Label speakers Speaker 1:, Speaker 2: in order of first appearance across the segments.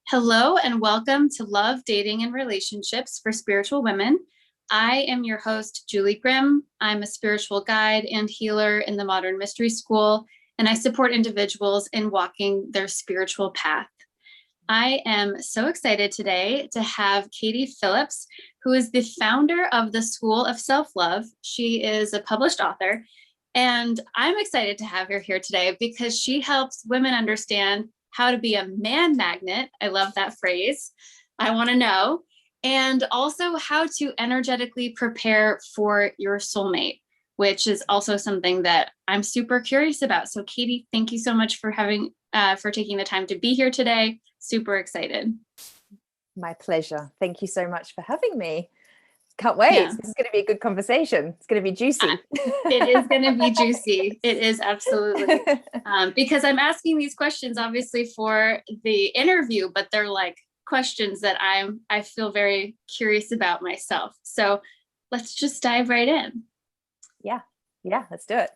Speaker 1: Hello and welcome to Love, Dating, and Relationships for Spiritual Women. I am your host, Julie Grimm. I'm a spiritual guide and healer in the Modern Mystery School, and I support individuals in walking their spiritual path. I am so excited today to have Katie Phillips, who is the founder of the School of Self-Love. She is a published author, and I'm excited to have her here today because she helps women understand how to be a man magnet. I love that phrase. I want to know. And also how to energetically prepare for your soulmate, which is also something that I'm super curious about. So Katie, thank you so much for taking the time to be here today. Super excited.
Speaker 2: My pleasure. Thank you so much for having me. Can't wait.
Speaker 1: Yeah.
Speaker 2: This is going to be a good conversation. It's going to be juicy.
Speaker 1: It is going to be juicy. It is absolutely. Because I'm asking these questions obviously for the interview, but they're like questions that I feel very curious about myself. So let's just dive right in.
Speaker 2: Yeah, let's do it.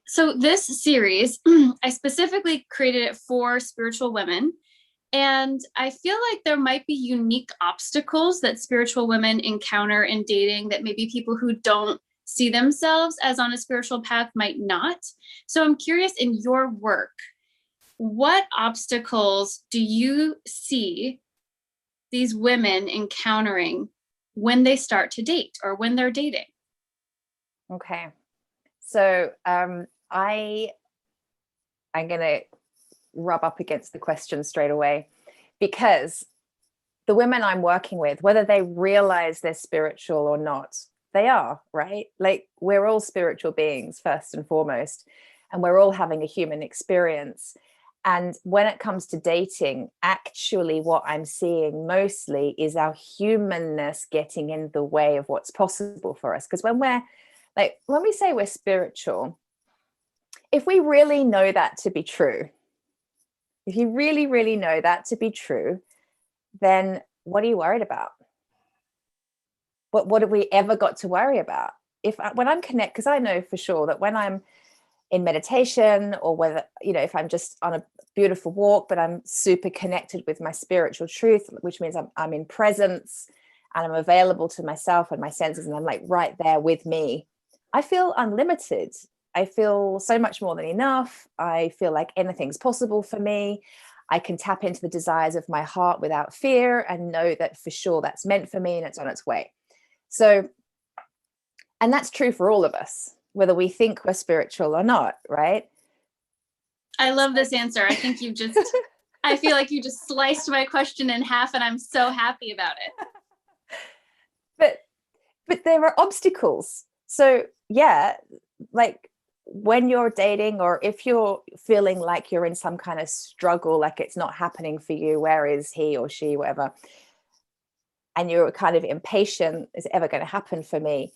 Speaker 1: So this series, I specifically created it for spiritual women. And I feel like there might be unique obstacles that spiritual women encounter in dating that maybe people who don't see themselves as on a spiritual path might not. So I'm curious, in your work, what obstacles do you see these women encountering when they start to date or when they're dating?
Speaker 2: Okay. So I'm going to rub up against the question straight away, because the women I'm working with, whether they realize they're spiritual or not, they are, right? Like, we're all spiritual beings first and foremost, and we're all having a human experience. And when it comes to dating, actually what I'm seeing mostly is our humanness getting in the way of what's possible for us. Because when we say we're spiritual, if we really know that to be true, if you really, really know that to be true, then what are you worried about? What have we ever got to worry about? When I'm connected, because I know for sure that when I'm in meditation, or whether, if I'm just on a beautiful walk, but I'm super connected with my spiritual truth, which means I'm in presence and I'm available to myself and my senses, and I'm like right there with me, I feel unlimited. I feel so much more than enough. I feel like anything's possible for me. I can tap into the desires of my heart without fear and know that for sure that's meant for me and it's on its way. So, and that's true for all of us, whether we think we're spiritual or not, right?
Speaker 1: I love this answer. I think I feel like you just sliced my question in half, and I'm so happy about
Speaker 2: it. But there are obstacles. So yeah, like when you're dating, or if you're feeling like you're in some kind of struggle, like it's not happening for you, where is he or she, whatever, and you're kind of impatient, is it ever going to happen for me?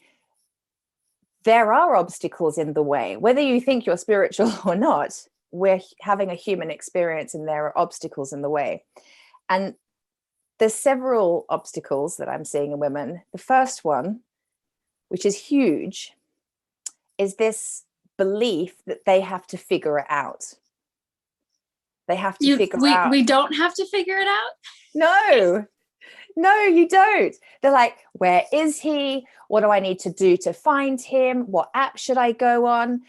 Speaker 2: There are obstacles in the way. Whether you think you're spiritual or not, we're having a human experience, and there are obstacles in the way. And there's several obstacles that I'm seeing in women. The first one, which is huge, is this belief that they have to figure it out. They have to figure out.
Speaker 1: We don't have to figure it out?
Speaker 2: No, you don't. They're like, where is he? What do I need to do to find him? What app should I go on?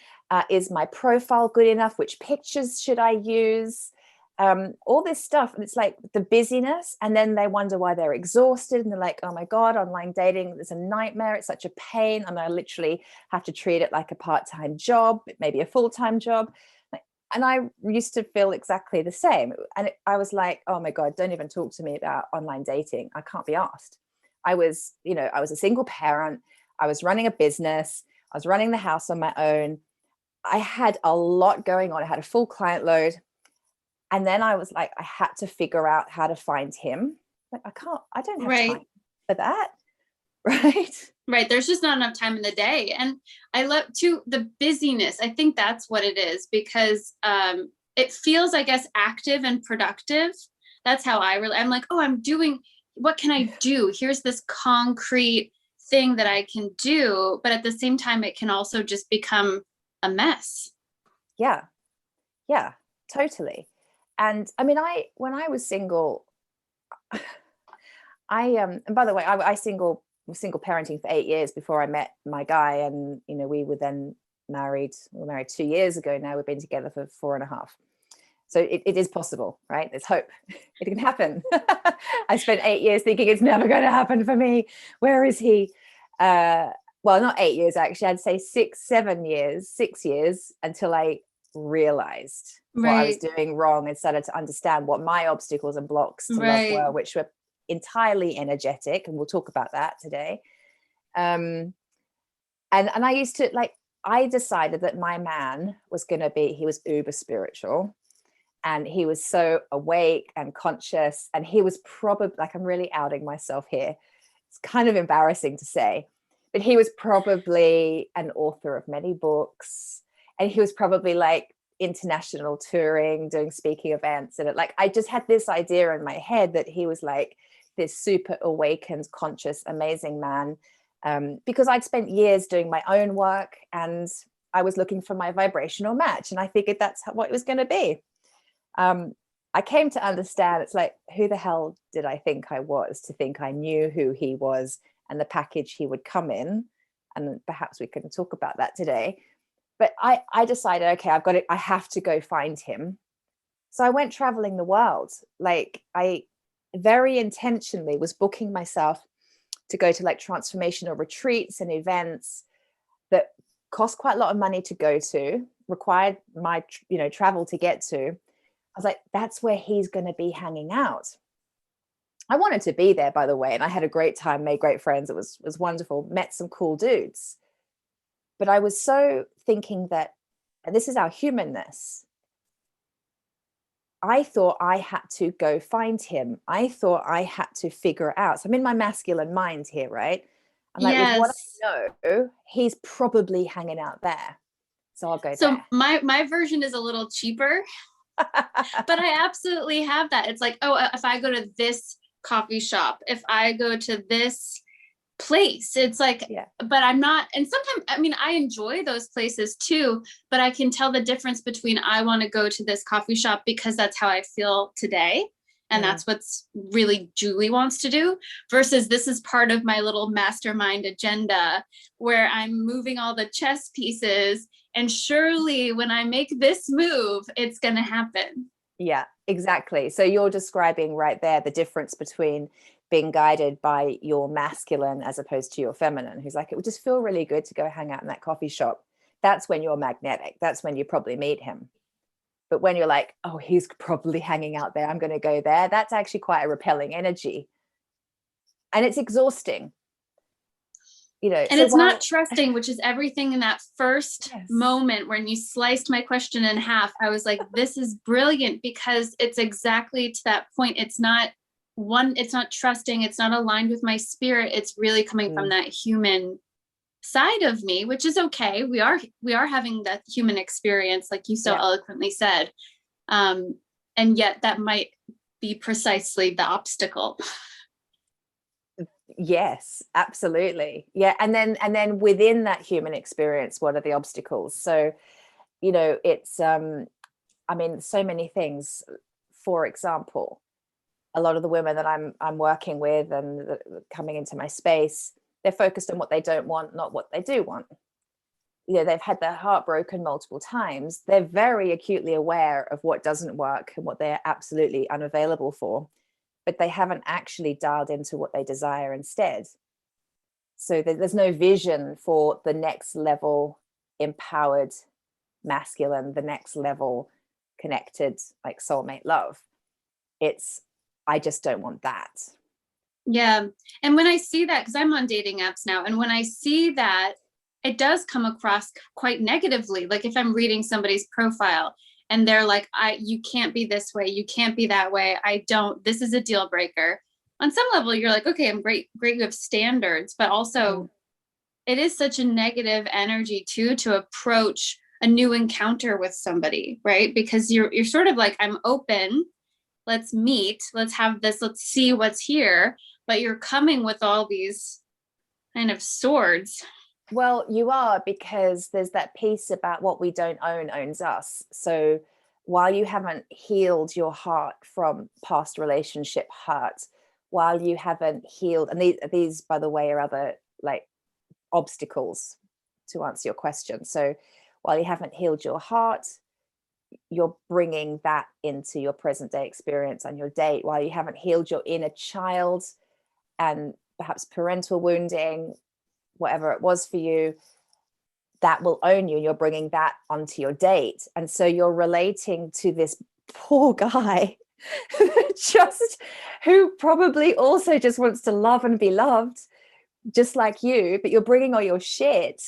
Speaker 2: Is my profile good enough? Which pictures should I use? All this stuff. And it's like the busyness. And then they wonder why they're exhausted. And they're like, oh my God, online dating is a nightmare. It's such a pain. I literally have to treat it like a part-time job, maybe a full-time job. And I used to feel exactly the same. And I was like, oh my God, don't even talk to me about online dating. I can't be asked. I was a single parent. I was running a business. I was running the house on my own. I had a lot going on. I had a full client load. And then I was like, I had to figure out how to find him. Like, I don't have time for that. Right.
Speaker 1: There's just not enough time in the day. And I love too the busyness. I think that's what it is, because it feels, I guess, active and productive. That's how I'm like, oh, what can I do? Here's this concrete thing that I can do. But at the same time, it can also just become a mess.
Speaker 2: Yeah, totally. And I mean, when I was single, and by the way, I was single parenting for 8 years before I met my guy, and we were then married. We were married 2 years ago now. We've been together for 4.5. So it is possible, right? There's hope. It can happen. I spent 8 years thinking it's never going to happen for me. Where is he? Well, not 8 years, actually. I'd say 6 years until I realized what I was doing wrong and started to understand what my obstacles and blocks to love were, which were entirely energetic. And we'll talk about that today. And I used to I decided that my man was going to be, he was uber spiritual. And he was so awake and conscious. And he was probably, I'm really outing myself here. It's kind of embarrassing to say, but he was probably an author of many books. And he was probably international touring, doing speaking events. And I just had this idea in my head that he was this super awakened, conscious, amazing man. Because I'd spent years doing my own work and I was looking for my vibrational match. And I figured that's what it was going to be. I came to understand it's who the hell did I think I was to think I knew who he was and the package he would come in. And perhaps we can talk about that today. But I decided, okay, I have to go find him. So I went traveling the world. I very intentionally was booking myself to go to transformational retreats and events that cost quite a lot of money to go to, required my travel to get to. I was that's where he's going to be hanging out. I wanted to be there, by the way, and I had a great time, made great friends. It was wonderful, met some cool dudes. But I was so thinking that, and this is our humanness, I thought I had to go find him. I thought I had to figure out. So I'm in my masculine mind here, right? I'm with what I know, he's probably hanging out there. So I'll go there.
Speaker 1: So my version is a little cheaper. But I absolutely have that. It's if I go to this coffee shop, if I go to this place, it's but I'm not. And sometimes, I enjoy those places too, but I can tell the difference between I want to go to this coffee shop because that's how I feel today. And that's what's really Julie wants to do, versus this is part of my little mastermind agenda where I'm moving all the chess pieces. And surely when I make this move, it's going to happen.
Speaker 2: Yeah, exactly. So you're describing right there the difference between being guided by your masculine as opposed to your feminine, who's it would just feel really good to go hang out in that coffee shop. That's when you're magnetic. That's when you probably meet him. But when you're oh, he's probably hanging out there, I'm going to go there, that's actually quite a repelling energy. And it's exhausting. And
Speaker 1: so it's not trusting, which is everything in that first moment when you sliced my question in half. I was this is brilliant, because it's exactly to that point. It's not trusting. It's not aligned with my spirit. It's really coming from that human side of me, which is okay. We are having that human experience, like you so eloquently said. And yet that might be precisely the obstacle.
Speaker 2: Yes, absolutely. Yeah. And then within that human experience, what are the obstacles? So, it's, so many things. For example, a lot of the women that I'm working with and coming into my space, they're focused on what they don't want, not what they do want. They've had their heart broken multiple times. They're very acutely aware of what doesn't work and what they're absolutely unavailable for, but they haven't actually dialed into what they desire instead. So there's no vision for the next level empowered masculine, the next level connected, soulmate love. It's, I just don't want that.
Speaker 1: Yeah. And when I see that, because I'm on dating apps now, and when I see that, it does come across quite negatively. If I'm reading somebody's profile and they're you can't be this way, you can't be that way, this is a deal breaker. On some level, you're okay, I'm great, you have standards, but also it is such a negative energy too, to approach a new encounter with somebody, right? Because you're sort of I'm open, let's meet, let's have this, let's see what's here, but you're coming with all these kind of swords.
Speaker 2: Well, you are, because there's that piece about what we don't own owns us. So while you haven't healed your heart from past relationship hurt, while you haven't healed, and these by the way are other like obstacles to answer your question. So while you haven't healed your heart, you're bringing that into your present day experience and your date. While you haven't healed your inner child and perhaps parental wounding, whatever it was for you, that will own you, and you're bringing that onto your date. And so you're relating to this poor guy just who probably also just wants to love and be loved just like you, but you're bringing all your shit,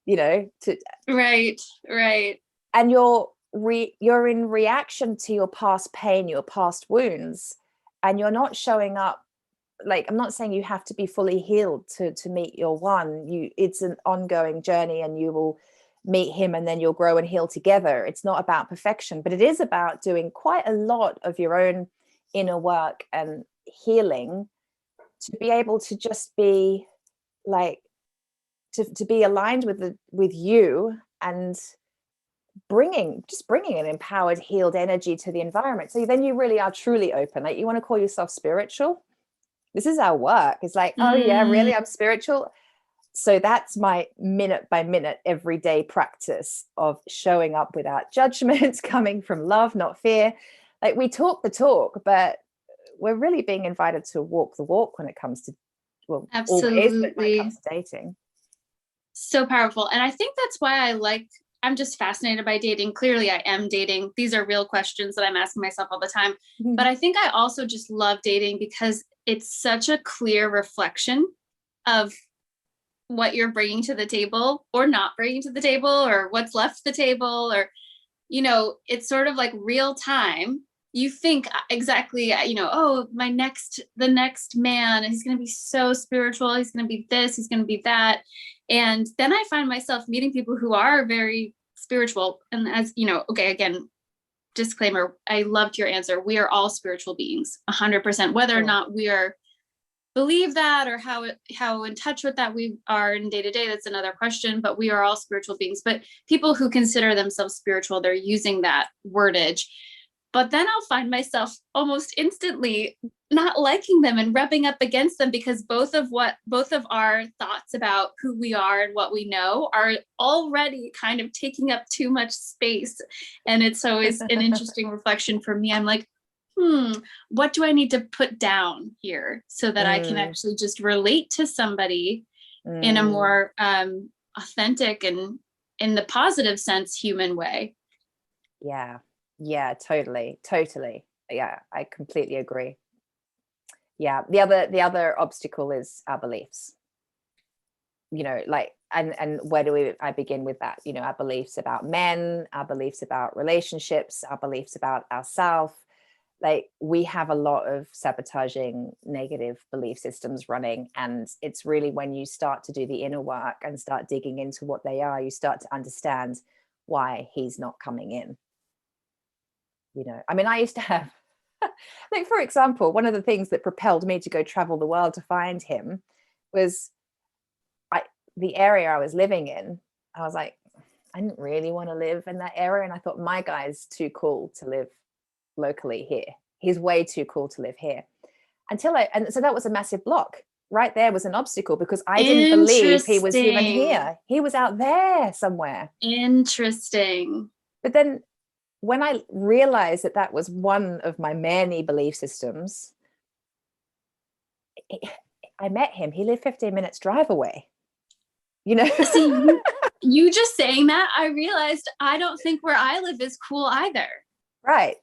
Speaker 2: you know, to
Speaker 1: right.
Speaker 2: And you're in reaction to your past pain, your past wounds, and you're not showing up. Like, I'm not saying you have to be fully healed to meet your one. It's an ongoing journey, and you will meet him and then you'll grow and heal together. It's not about perfection, but it is about doing quite a lot of your own inner work and healing to be able to just be like, to be aligned with you, and bringing an empowered, healed energy to the environment. So then you really are truly open. Like, you want to call yourself spiritual? This is our work. It's like, oh yeah, really, I'm spiritual. So that's my minute by minute, everyday practice of showing up without judgment, coming from love, not fear. Like, we talk the talk, but we're really being invited to walk the walk when it comes to, well, always, but when it comes to dating.
Speaker 1: So powerful. And I think that's why I'm just fascinated by dating. Clearly I am dating. These are real questions that I'm asking myself all the time. Mm-hmm. But I think I also just love dating because it's such a clear reflection of what you're bringing to the table or not bringing to the table, or what's left the table, or, you know, it's sort of like real time. You think exactly, you know, oh, the next man, he's going to be so spiritual. He's going to be this, he's going to be that. And then I find myself meeting people who are very spiritual. And as you know, okay, again, disclaimer, I loved your answer. We are all spiritual beings, 100%, whether or not we are believe that, or how in touch with that we are in day to day, that's another question, but we are all spiritual beings. But people who consider themselves spiritual, they're using that wordage. But then I'll find myself almost instantly not liking them and rubbing up against them, because both of our thoughts about who we are and what we know are already kind of taking up too much space. And it's always an interesting reflection for me. I'm like, what do I need to put down here so that I can actually just relate to somebody in a more authentic and, in the positive sense, human way?
Speaker 2: Yeah, totally. Yeah, I completely agree. Yeah, the other obstacle is our beliefs. You know, like, and where I begin with that? You know, our beliefs about men, our beliefs about relationships, our beliefs about ourselves. Like, we have a lot of sabotaging negative belief systems running, and it's really when you start to do the inner work and start digging into what they are, you start to understand why he's not coming in. You know, I mean, I used to have, like, for example, one of the things that propelled me to go travel the world to find him was the area I was living in. I was like, I didn't really want to live in that area. And I thought, my guy's too cool to live locally here. He's way too cool to live here. And so that was a massive block. Right there was an obstacle, because I didn't believe he was even here. He was out there somewhere.
Speaker 1: Interesting.
Speaker 2: But then when I realized that was one of my many belief systems, I met him. He lived 15 minutes drive away. You know?
Speaker 1: See, you just saying that, I realized I don't think where I live is cool either.
Speaker 2: Right.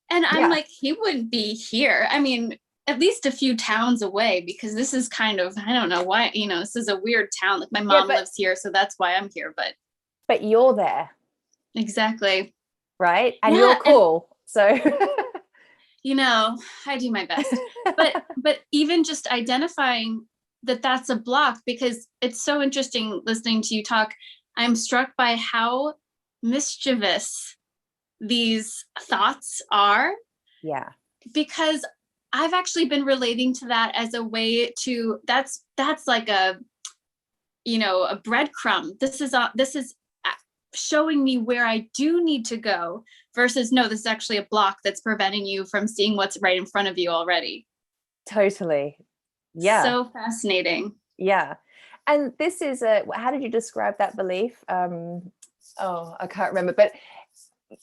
Speaker 1: And I'm like, he wouldn't be here. I mean, at least a few towns away, because this is kind of, I don't know why, you know, this is a weird town. Like, my mom lives here, so that's why I'm here. But
Speaker 2: you're there.
Speaker 1: Exactly.
Speaker 2: Right. And you're cool. So,
Speaker 1: you know, I do my best. But even just identifying that that's a block, because it's so interesting listening to you talk. I'm struck by how mischievous these thoughts are.
Speaker 2: Yeah.
Speaker 1: Because I've actually been relating to that as a way to, that's like a, you know, a breadcrumb. This is showing me where I do need to go versus, no, this is actually a block that's preventing you from seeing what's right in front of you already.
Speaker 2: Totally. Yeah.
Speaker 1: So fascinating.
Speaker 2: Yeah. And this is how did you describe that belief? Oh, I can't remember, but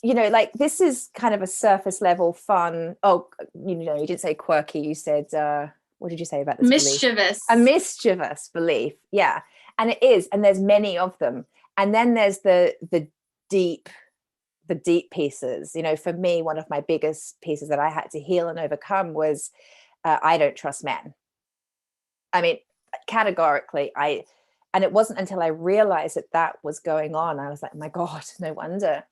Speaker 2: like this is kind of a surface level fun. Oh, you didn't say quirky. You said, what did you say about this
Speaker 1: mischievous
Speaker 2: belief? A mischievous belief. Yeah. And it is. And there's many of them. And then there's the deep pieces. For me, one of my biggest pieces that I had to heal and overcome was I don't trust men. I mean, categorically, and it wasn't until I realized that was going on, I was like, my God, no wonder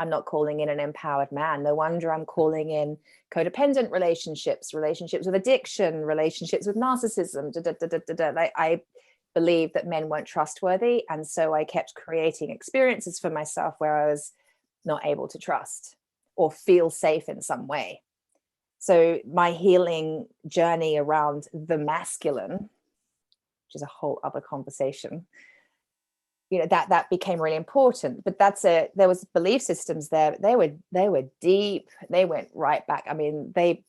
Speaker 2: I'm not calling in an empowered man. No wonder I'm calling in codependent relationships with addiction, relationships with narcissism. Like, I believed that men weren't trustworthy. And so I kept creating experiences for myself where I was not able to trust or feel safe in some way. So my healing journey around the masculine, which is a whole other conversation, that became really important. But there was belief systems there. They were deep. They went right back. I mean, they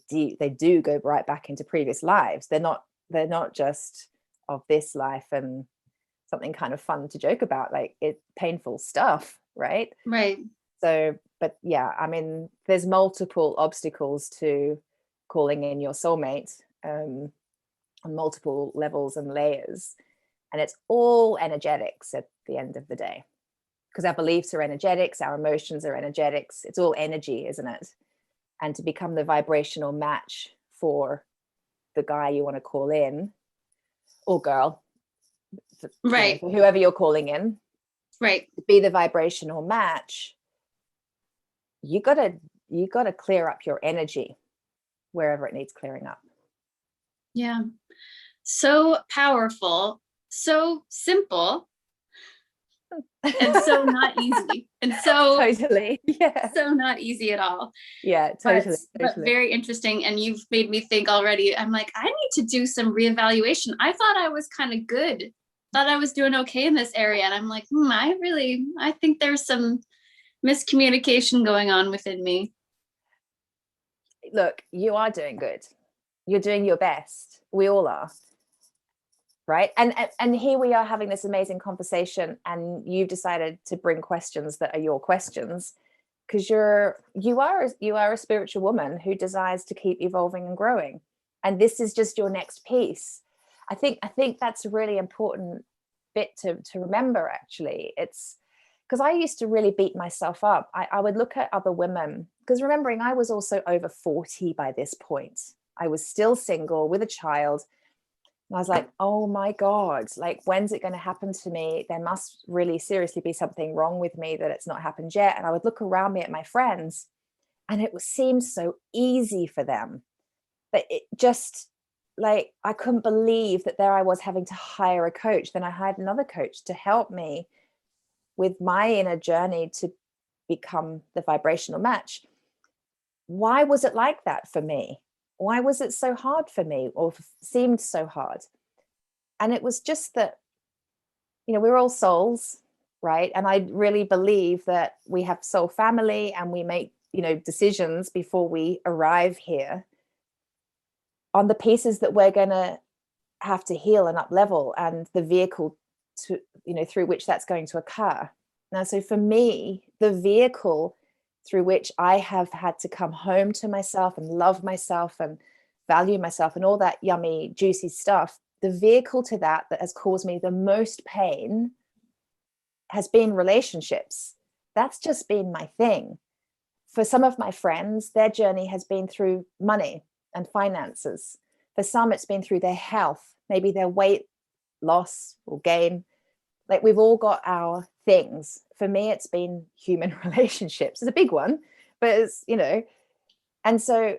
Speaker 2: do go right back into previous lives. They're not just of this life and something kind of fun to joke about, like it's painful stuff, right?
Speaker 1: Right.
Speaker 2: So, but yeah, I mean, there's multiple obstacles to calling in your soulmate on multiple levels and layers. And it's all energetics at the end of the day, because our beliefs are energetics, our emotions are energetics. It's all energy, isn't it? And to become the vibrational match for the guy you want to call in, or girl,
Speaker 1: right,
Speaker 2: whoever you're calling in,
Speaker 1: right,
Speaker 2: to be the vibrational match, you gotta clear up your energy wherever it needs clearing up.
Speaker 1: Yeah. So powerful, so simple, and so not easy. And so
Speaker 2: totally. Yeah.
Speaker 1: So not easy at all.
Speaker 2: Yeah, totally.
Speaker 1: But very interesting. And you've made me think already. I'm like, I need to do some reevaluation. I thought I was kind of good. Thought I was doing okay in this area. And I'm like, I think there's some miscommunication going on within me.
Speaker 2: Look, you are doing good. You're doing your best. We all are. Right. And here we are having this amazing conversation, and you've decided to bring questions that are your questions, because you are a spiritual woman who desires to keep evolving and growing. And this is just your next piece. I think that's a really important bit to remember, actually. It's because I used to really beat myself up. I would look at other women, because remembering I was also over 40 by this point. I was still single with a child. And I was like, oh my God, like, when's it going to happen to me? There must really seriously be something wrong with me that it's not happened yet. And I would look around me at my friends, and it seemed so easy for them. But it just, like, I couldn't believe that there I was having to hire a coach. Then I hired another coach to help me with my inner journey to become the vibrational match. Why was it like that for me? Why was it so hard for me, or seemed so hard? And it was just that, we're all souls, right? And I really believe that we have soul family, and we make, decisions before we arrive here on the pieces that we're going to have to heal and up level, and the vehicle to, through which that's going to occur. Now, so for me, the vehicle through which I have had to come home to myself and love myself and value myself and all that yummy, juicy stuff, the vehicle to that has caused me the most pain has been relationships. That's just been my thing. For some of my friends, their journey has been through money and finances. For some, it's been through their health, maybe their weight loss or gain. Like, we've all got our things. For me, it's been human relationships. It's a big one, but it's, and so,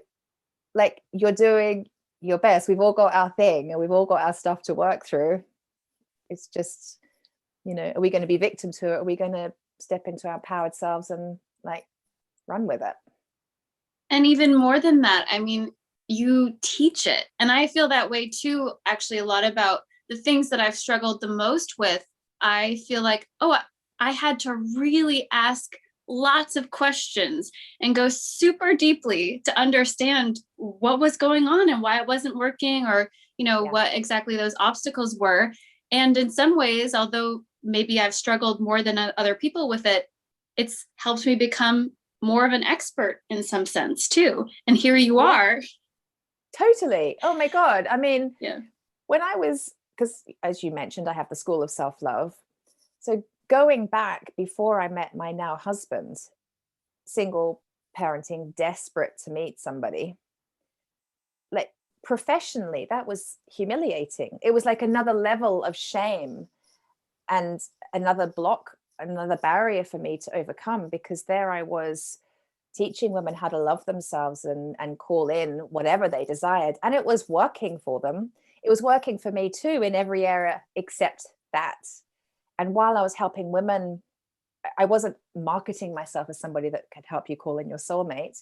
Speaker 2: like, you're doing your best. We've all got our thing, and we've all got our stuff to work through. It's just, are we going to be victim to it? Are we going to step into our powered selves and, like, run with it?
Speaker 1: And even more than that, I mean, you teach it. And I feel that way too, actually, a lot about the things that I've struggled the most with. I feel like, I had to really ask lots of questions and go super deeply to understand what was going on and why it wasn't working, or, what exactly those obstacles were. And in some ways, although maybe I've struggled more than other people with it, it's helped me become more of an expert in some sense too. And here you are.
Speaker 2: Totally. Oh my God. I mean,
Speaker 1: yeah.
Speaker 2: When I was, because as you mentioned, I have the School of Self-Love. So going back before I met my now husband, single parenting, desperate to meet somebody, like professionally, that was humiliating. It was like another level of shame and another block, another barrier for me to overcome, because there I was teaching women how to love themselves and call in whatever they desired. And it was working for them. It was working for me too in every area except that. And while I was helping women, I wasn't marketing myself as somebody that could help you call in your soulmate.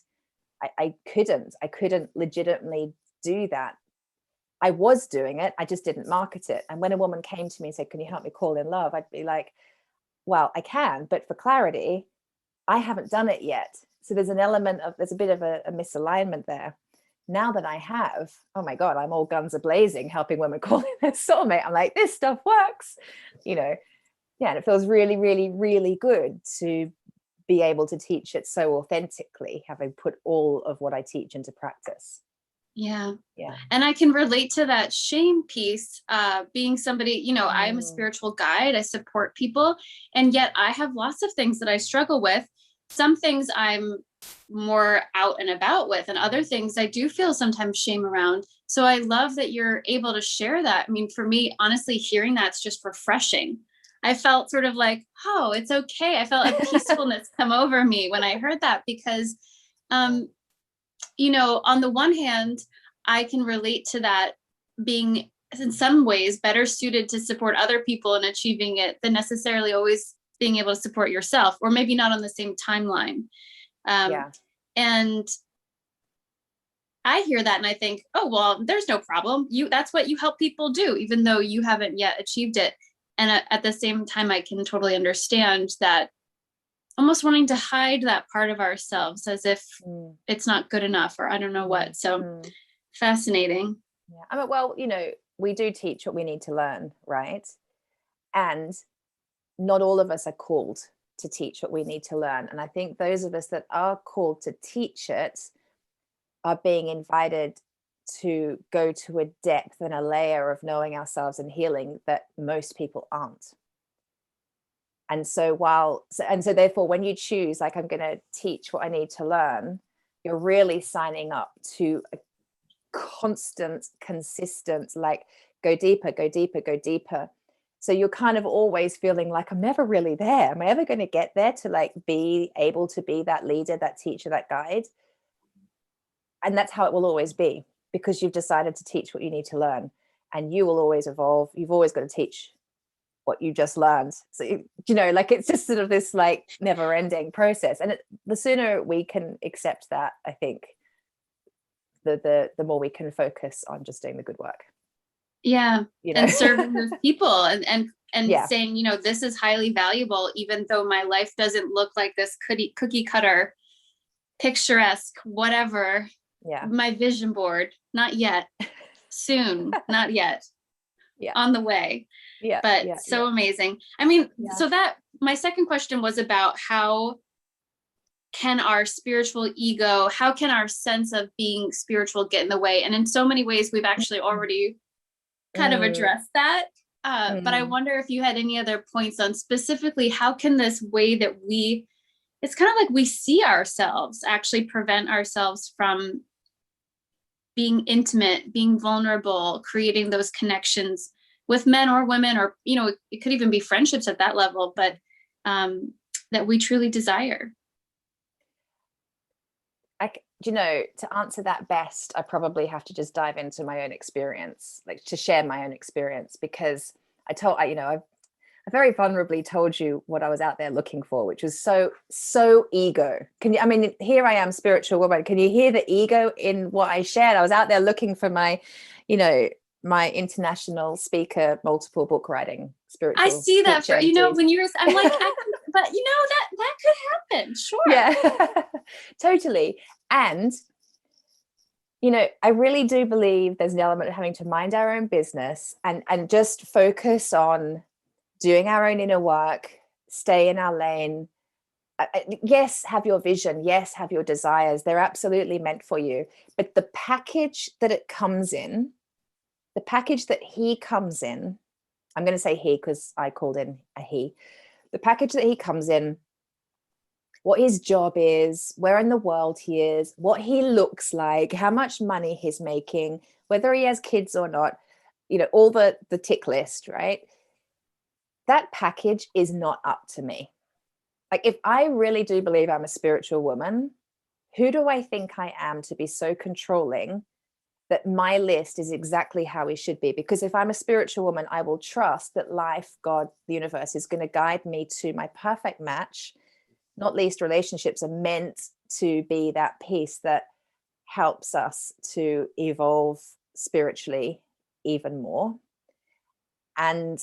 Speaker 2: I couldn't legitimately do that. I was doing it, I just didn't market it. And when a woman came to me and said, can you help me call in love? I'd be like, well, I can, but for clarity, I haven't done it yet. So there's a bit of a misalignment there. Now that I have, oh my God, I'm all guns a-blazing helping women call in their soulmate. I'm like, this stuff works, and it feels really, really, really good to be able to teach it so authentically, having put all of what I teach into practice.
Speaker 1: Yeah. And I can relate to that shame piece, being somebody, I'm a spiritual guide, I support people, and yet I have lots of things that I struggle with. Some things I'm more out and about with, and other things I do feel sometimes shame around. So I love that you're able to share that. I mean, for me, honestly, hearing that's just refreshing. I felt sort of like, oh, it's okay. I felt a peacefulness come over me when I heard that, because, on the one hand, I can relate to that being in some ways better suited to support other people in achieving it than necessarily always being able to support yourself, or maybe not on the same timeline. And I hear that and I think, oh, well, there's no problem. That's what you help people do, even though you haven't yet achieved it. And at the same time, I can totally understand that almost wanting to hide that part of ourselves as if it's not good enough, or I don't know what. So fascinating.
Speaker 2: Yeah. I mean, well, we do teach what we need to learn, right? And not all of us are called to teach what we need to learn. And I think those of us that are called to teach it are being invited to go to a depth and a layer of knowing ourselves and healing that most people aren't. And so therefore, when you choose, like, I'm going to teach what I need to learn, you're really signing up to a constant, consistent, like, go deeper, go deeper, go deeper. So you're kind of always feeling like, I'm never really there. Am I ever going to get there to, like, be able to be that leader, that teacher, that guide? And that's how it will always be, because you've decided to teach what you need to learn, and you will always evolve. You've always got to teach what you just learned. So, like, it's just sort of this, like, never ending process. And the sooner we can accept that, I think, the more we can focus on just doing the good work.
Speaker 1: Yeah. And serving those people and saying, this is highly valuable, even though my life doesn't look like this cookie cutter, picturesque, whatever.
Speaker 2: Yeah.
Speaker 1: My vision board, not yet. Soon, not yet.
Speaker 2: Yeah.
Speaker 1: On the way.
Speaker 2: Yeah.
Speaker 1: But so amazing. I mean, so that my second question was about how can our spiritual ego, how can our sense of being spiritual get in the way? And in so many ways, we've actually already kind of addressed that. But I wonder if you had any other points on specifically, how can this way that it's kind of like we see ourselves actually prevent ourselves from being intimate, being vulnerable, creating those connections with men or women, or, it could even be friendships at that level, but that we truly desire.
Speaker 2: To answer that best, I probably have to just dive into my own experience, like, to share my own experience, because I very vulnerably told you what I was out there looking for, which was so ego. Here I am, spiritual woman. Can you hear the ego in what I shared? I was out there looking for my, my international speaker, multiple book writing, spiritual
Speaker 1: I see that
Speaker 2: teacher,
Speaker 1: for, you know,
Speaker 2: indeed.
Speaker 1: when you're, I'm like, but you know, that could happen. Sure.
Speaker 2: Yeah, totally. And, you know, I really do believe there's an element of having to mind our own business and just focus on doing our own inner work, stay in our lane. Yes, have your vision. Yes, have your desires. They're absolutely meant for you. But the package that it comes in, the package that he comes in, I'm going to say he because I called in a he, the package that he comes in, what his job is, where in the world he is, what he looks like, how much money he's making, whether he has kids or not, you know, all the tick list, right? That package is not up to me. Like, if I really do believe I'm a spiritual woman, who do I think I am to be so controlling that my list is exactly how it should be? Because if I'm a spiritual woman, I will trust that life, God, the universe is going to guide me to my perfect match. Not least, relationships are meant to be that piece that helps us to evolve spiritually even more. And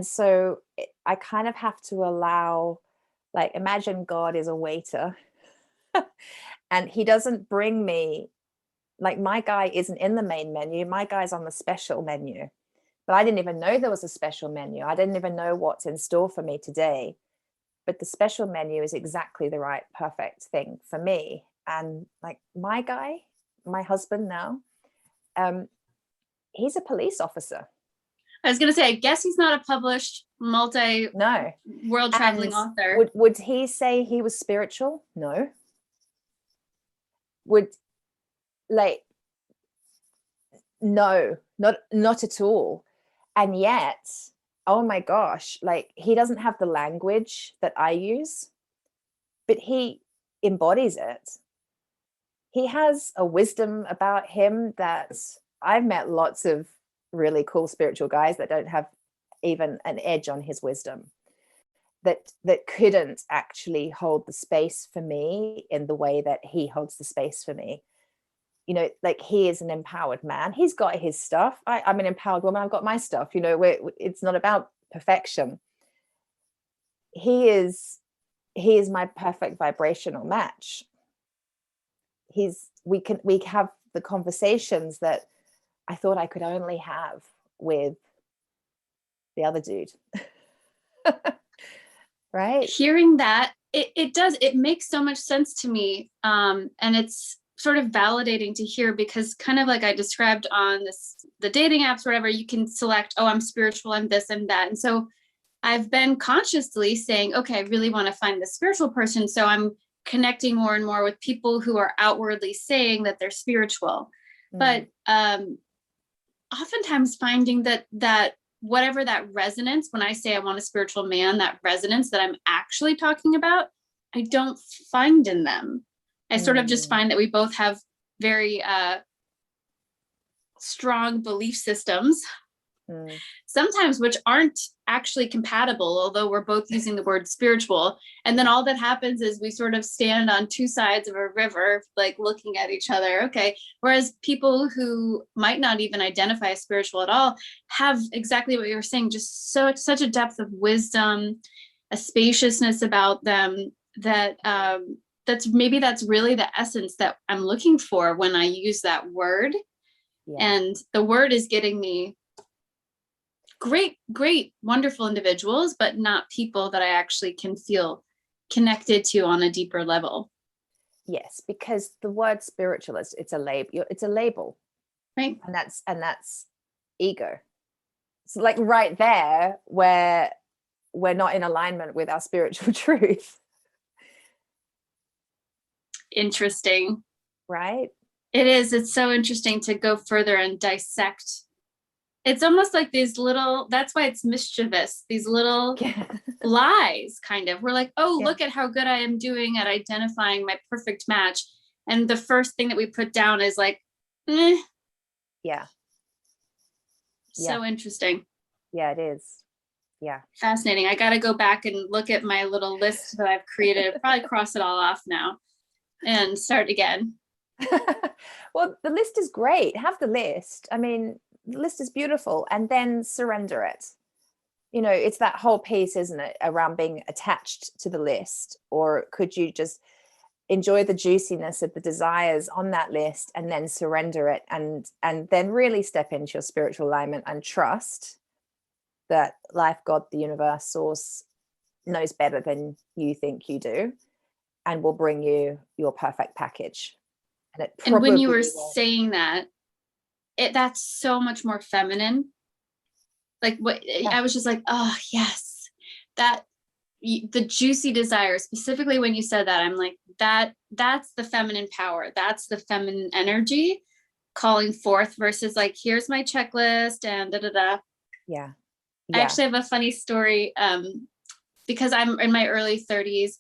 Speaker 2: so I kind of have to allow, like, imagine God is a waiter and he doesn't bring me, like, my guy isn't in the main menu, my guy's on the special menu. But I didn't even know there was a special menu. I didn't even know what's in store for me today. But the special menu is exactly the right, perfect thing for me. And like, my guy, my husband now, he's a police officer.
Speaker 1: I was going to say, I guess he's not a published world traveling author.
Speaker 2: Would he say he was spiritual? No. Would, like, no, not at all. And yet, oh my gosh, like, he doesn't have the language that I use, but he embodies it. He has a wisdom about him that I've met lots of really cool spiritual guys that don't have even an edge on his wisdom, that couldn't actually hold the space for me in the way that he holds the space for me. You know, like, he is an empowered man. He's got his stuff. I'm an empowered woman. I've got my stuff. You know, it's not about perfection. He is my perfect vibrational match. We have the conversations that I thought I could only have with the other dude. Right?
Speaker 1: Hearing that, it makes so much sense to me. And it's sort of validating to hear, because kind of like I described on the dating apps, whatever, you can select, oh, I'm spiritual, I'm this, I'm that. And so I've been consciously saying, okay, I really want to find the spiritual person. So I'm connecting more and more with people who are outwardly saying that they're spiritual. But oftentimes finding that whatever that resonance, when I say I want a spiritual man, that resonance that I'm actually talking about, I don't find in them. I sort of just find that we both have very strong belief systems, sometimes which aren't actually compatible, although we're both using the word spiritual. And then all that happens is we sort of stand on two sides of a river, like looking at each other. Okay. Whereas people who might not even identify as spiritual at all have exactly what you were saying, just such a depth of wisdom, a spaciousness about them that that's really the essence that I'm looking for when I use that word. Yeah. And the word is getting me great, wonderful individuals, but not people that I actually can feel connected to on a deeper level.
Speaker 2: Yes, because the word spiritual it's a label. It's a label,
Speaker 1: right?
Speaker 2: And that's ego. So, like, right there, where we're not in alignment with our spiritual truth.
Speaker 1: Interesting,
Speaker 2: right?
Speaker 1: It is. It's so interesting to go further and dissect. It's almost like these little, that's why it's mischievous, these little lies, kind of. We're like, oh, look at how good I am doing at identifying my perfect match. And the first thing that we put down is like,
Speaker 2: Yeah.
Speaker 1: So interesting.
Speaker 2: Yeah, it is. Yeah.
Speaker 1: Fascinating. I got to go back and look at my little list that I've created. Probably cross it all off now and start again.
Speaker 2: Well, the list is great. Have the list. I mean, the list is beautiful, and then surrender it. You know, it's that whole piece, isn't it, around being attached to the list? Or could you just enjoy the juiciness of the desires on that list and then surrender it, and then really step into your spiritual alignment and trust that life, God, the universe, source knows better than you think you do, and will bring you your perfect package.
Speaker 1: And when you were saying that, that's so much more feminine. Like what I was just like, oh yes, that the juicy desire, specifically when you said that, I'm like, that's the feminine power. That's the feminine energy calling forth versus like, here's my checklist and da da da.
Speaker 2: Yeah.
Speaker 1: I actually have a funny story because I'm in my early 30s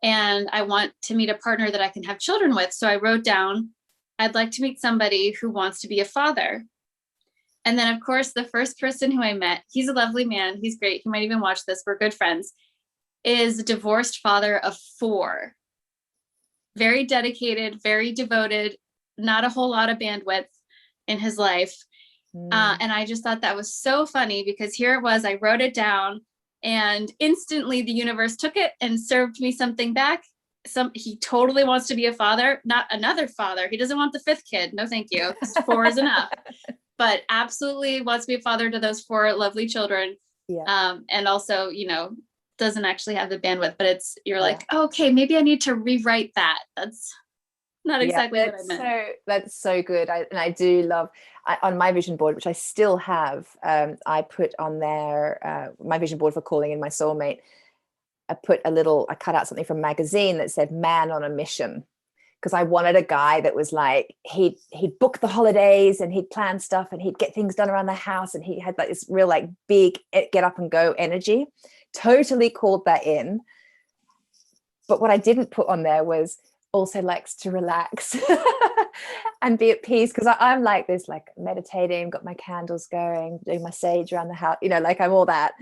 Speaker 1: and I want to meet a partner that I can have children with. So I wrote down, I'd like to meet somebody who wants to be a father. And then, of course, the first person who I met, he's a lovely man. He's great. He might even watch this. We're good friends. Is a divorced father of 4. Very dedicated, very devoted, not a whole lot of bandwidth in his life. And I just thought that was so funny because here it was, I wrote it down and instantly the universe took it and served me something back. He totally wants to be a father, not another father. He doesn't want the 5th kid. No, thank you. 4 is enough. But absolutely wants to be a father to those 4 lovely children. Yeah. And also, you know, doesn't actually have the bandwidth, but you're like, oh, okay, maybe I need to rewrite that. That's not exactly what I meant.
Speaker 2: That's so good. I do love, on my vision board, which I still have, I put on there my vision board for calling in my soulmate. I cut out something from a magazine that said man on a mission, because I wanted a guy that was like, he'd book the holidays and he'd plan stuff and he'd get things done around the house, and he had like this real like big get up and go energy. Totally called that in. But what I didn't put on there was also likes to relax and be at peace, because I'm like this, like meditating, got my candles going, doing my sage around the house, you know, like I'm all that.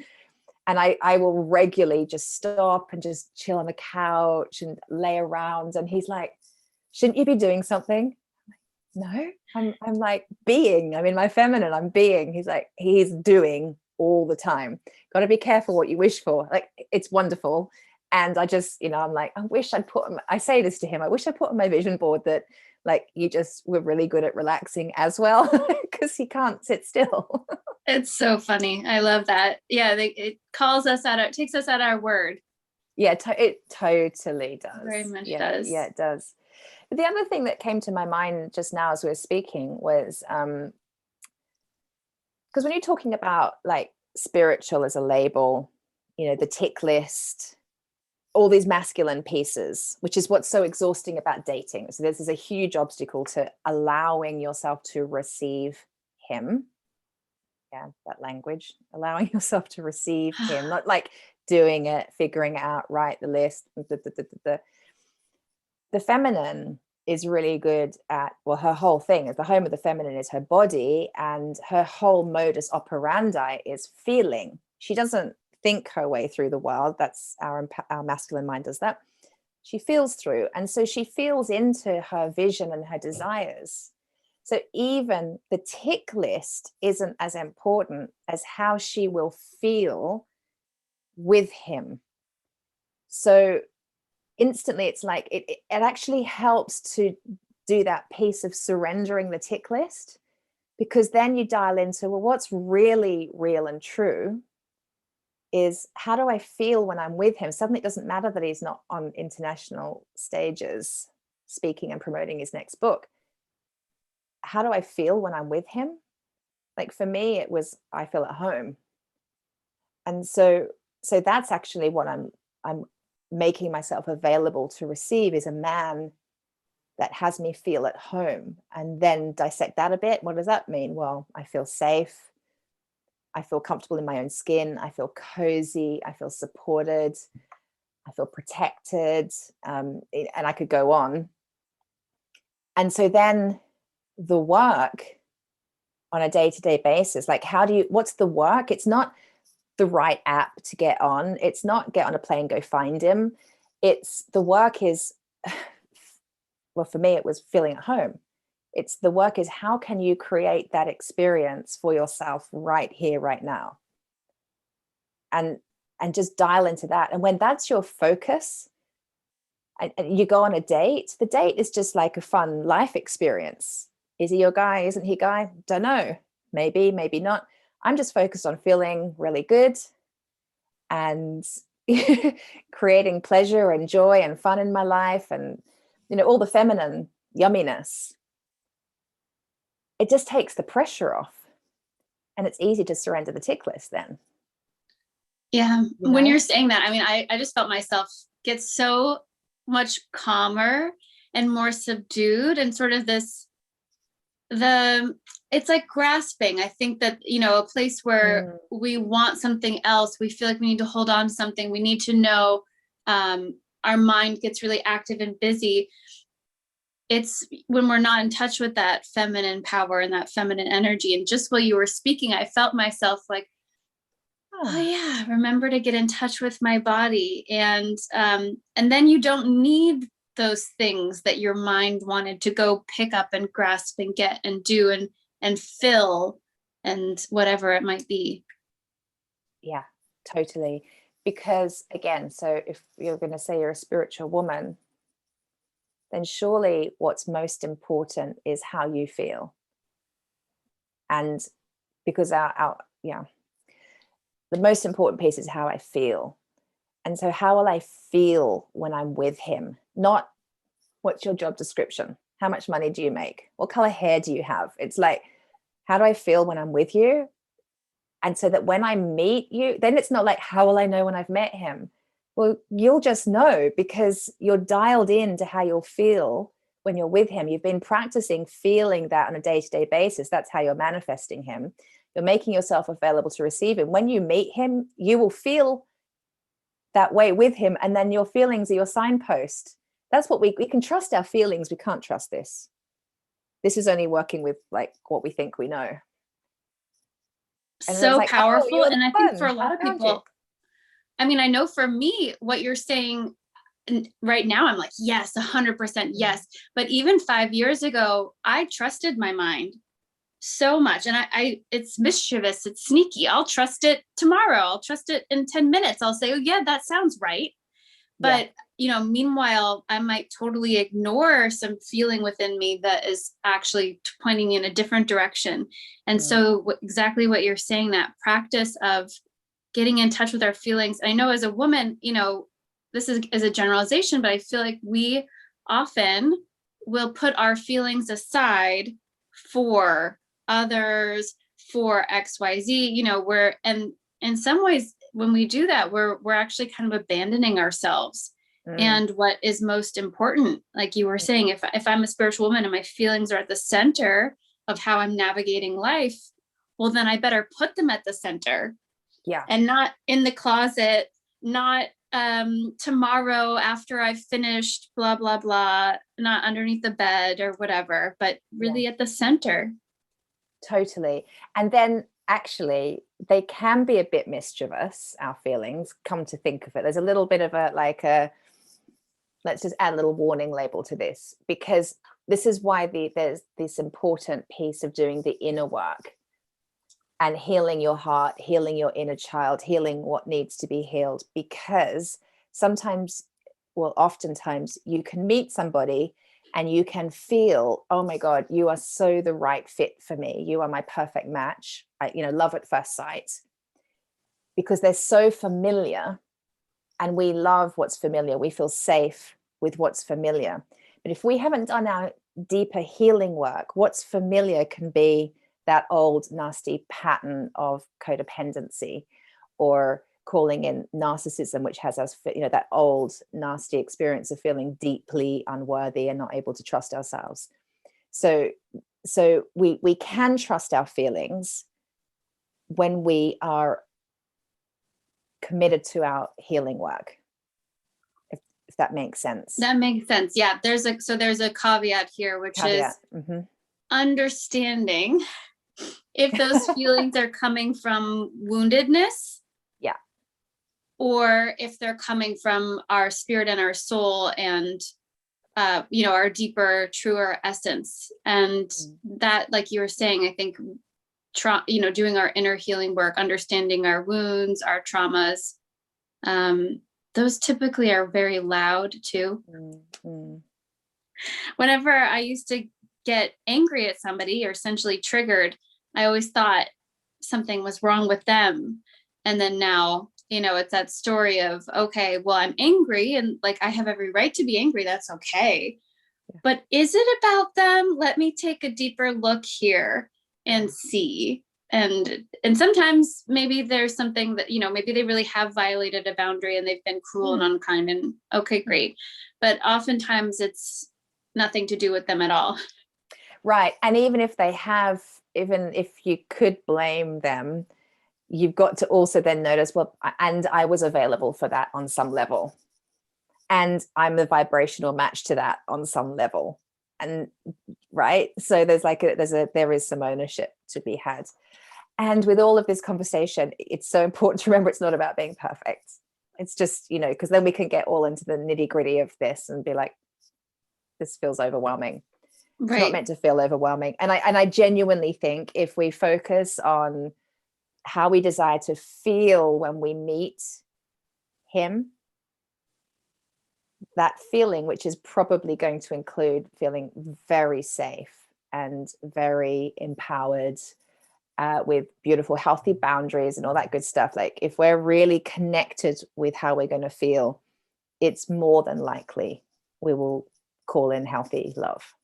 Speaker 2: And I will regularly just stop and just chill on the couch and lay around. And he's like, shouldn't you be doing something? No, I'm like being. I'm in my feminine, I'm being. He's like, he's doing all the time. Got to be careful what you wish for. Like, it's wonderful. And I just, you know, I'm like, I say this to him, I wish I put on my vision board that like you just were really good at relaxing as well, because he can't sit still.
Speaker 1: It's so funny. I love that. Yeah, it calls us out. It takes us at our word.
Speaker 2: Yeah, it totally does.
Speaker 1: Very much does.
Speaker 2: Yeah, it does. But the other thing that came to my mind just now as we were speaking was, because when you're talking about like spiritual as a label, you know, the tick list, all these masculine pieces, which is what's so exhausting about dating. So this is a huge obstacle to allowing yourself to receive him. Yeah, that language, allowing yourself to receive him, not like doing it, figuring it out, write the list. The feminine is really good at, well, her whole thing is the home of the feminine is her body, and her whole modus operandi is feeling. She doesn't think her way through the world. That's our masculine mind does that. She feels through, and so she feels into her vision and her desires. So even the tick list isn't as important as how she will feel with him. So instantly it's like it actually helps to do that piece of surrendering the tick list, because then you dial into, well, what's really real and true is, how do I feel when I'm with him? Suddenly it doesn't matter that he's not on international stages speaking and promoting his next book. How do I feel when I'm with him? Like for me, it was, I feel at home. And so that's actually what I'm making myself available to receive, is a man that has me feel at home. And then dissect that a bit. What does that mean? Well, I feel safe. I feel comfortable in my own skin. I feel cozy. I feel supported. I feel protected. And I could go on. And so then the work on a day-to-day basis, like what's the work? It's not the right app to get on. It's not get on a plane, go find him. It's the work is, well, for me, it was feeling at home. It's the work is, how can you create that experience for yourself right here, right now? And just dial into that. And when that's your focus, and you go on a date, the date is just like a fun life experience. Is he your guy? Isn't he guy? Don't know. Maybe, maybe not. I'm just focused on feeling really good and creating pleasure and joy and fun in my life, and all the feminine yumminess. It just takes the pressure off, and it's easy to surrender the tick list then.
Speaker 1: Yeah. When you're saying that, I mean, I just felt myself get so much calmer and more subdued, and sort of it's like grasping. I think that, a place where we want something else, we feel like we need to hold on to something, we need to know, our mind gets really active and busy. It's when we're not in touch with that feminine power and that feminine energy. And just while you were speaking, I felt myself like, oh yeah, remember to get in touch with my body. And then you don't need those things that your mind wanted to go pick up and grasp and get and do and fill and whatever it might be.
Speaker 2: Yeah, totally. Because again, so if you're going to say you're a spiritual woman, then surely what's most important is how you feel. And because the most important piece is how I feel. And so how will I feel when I'm with him? Not what's your job description? How much money do you make? What color hair do you have? It's like, how do I feel when I'm with you? And so that when I meet you, then it's not like, how will I know when I've met him? Well, you'll just know, because you're dialed in to how you'll feel when you're with him. You've been practicing feeling that on a day-to-day basis. That's how you're manifesting him. You're making yourself available to receive him. When you meet him, you will feel that way with him. And then your feelings are your signpost. That's what we can trust our feelings. We can't trust this. This is only working with like what we think we know.
Speaker 1: And so like, powerful. Oh, and I think for a lot of people, I mean, I know for me, what you're saying right now, I'm like, yes, 100% yes. But even 5 years ago, I trusted my mind so much. And it's mischievous. It's sneaky. I'll trust it tomorrow. I'll trust it in 10 minutes. I'll say, oh yeah, that sounds right. But, meanwhile, I might totally ignore some feeling within me that is actually pointing in a different direction. And so exactly what you're saying, that practice of getting in touch with our feelings. I know as a woman, this is as a generalization, but I feel like we often will put our feelings aside for others, for XYZ, and in some ways, when we do that, we're actually kind of abandoning ourselves and what is most important. Like you were saying, if I'm a spiritual woman and my feelings are at the center of how I'm navigating life, well, then I better put them at the center.
Speaker 2: Yeah.
Speaker 1: And not in the closet, not tomorrow after I've finished, blah, blah, blah, not underneath the bed or whatever, but really at the center.
Speaker 2: Totally. And then actually they can be a bit mischievous, our feelings, come to think of it. There's a little bit of let's just add a little warning label to this, because this is why there's this important piece of doing the inner work and healing your heart, healing your inner child, healing what needs to be healed. Because oftentimes you can meet somebody and you can feel, oh my God, you are so the right fit for me. You are my perfect match. Love at first sight, because they're so familiar, and we love what's familiar. We feel safe with what's familiar. But if we haven't done our deeper healing work, what's familiar can be that old nasty pattern of codependency, or calling in narcissism, which has us, that old nasty experience of feeling deeply unworthy and not able to trust ourselves. So we can trust our feelings when we are committed to our healing work, if that makes sense.
Speaker 1: That makes sense. Yeah. There's a caveat here, which is understanding if those feelings are coming from woundedness, or if they're coming from our spirit and our soul and our deeper, truer essence. And that, like you were saying, I think, doing our inner healing work, understanding our wounds, our traumas, those typically are very loud too. Whenever I used to get angry at somebody or essentially triggered, I always thought something was wrong with them. And then now, it's that story of, okay, well, I'm angry and like, I have every right to be angry. That's okay. But is it about them? Let me take a deeper look here and see. And sometimes maybe there's something that, maybe they really have violated a boundary and they've been cruel and unkind, and okay, great. But oftentimes it's nothing to do with them at all.
Speaker 2: Right. And even if they have, even if you could blame them, you've got to also then notice, well, and I was available for that on some level. And I'm the vibrational match to that on some level. And right. So there's there is some ownership to be had. And with all of this conversation, it's so important to remember it's not about being perfect. It's just, because then we can get all into the nitty gritty of this and be like, this feels overwhelming. Right. It's not meant to feel overwhelming. And I genuinely think if we focus on how we desire to feel when we meet him, that feeling, which is probably going to include feeling very safe and very empowered, with beautiful, healthy boundaries and all that good stuff. Like if we're really connected with how we're going to feel, it's more than likely we will call in healthy love.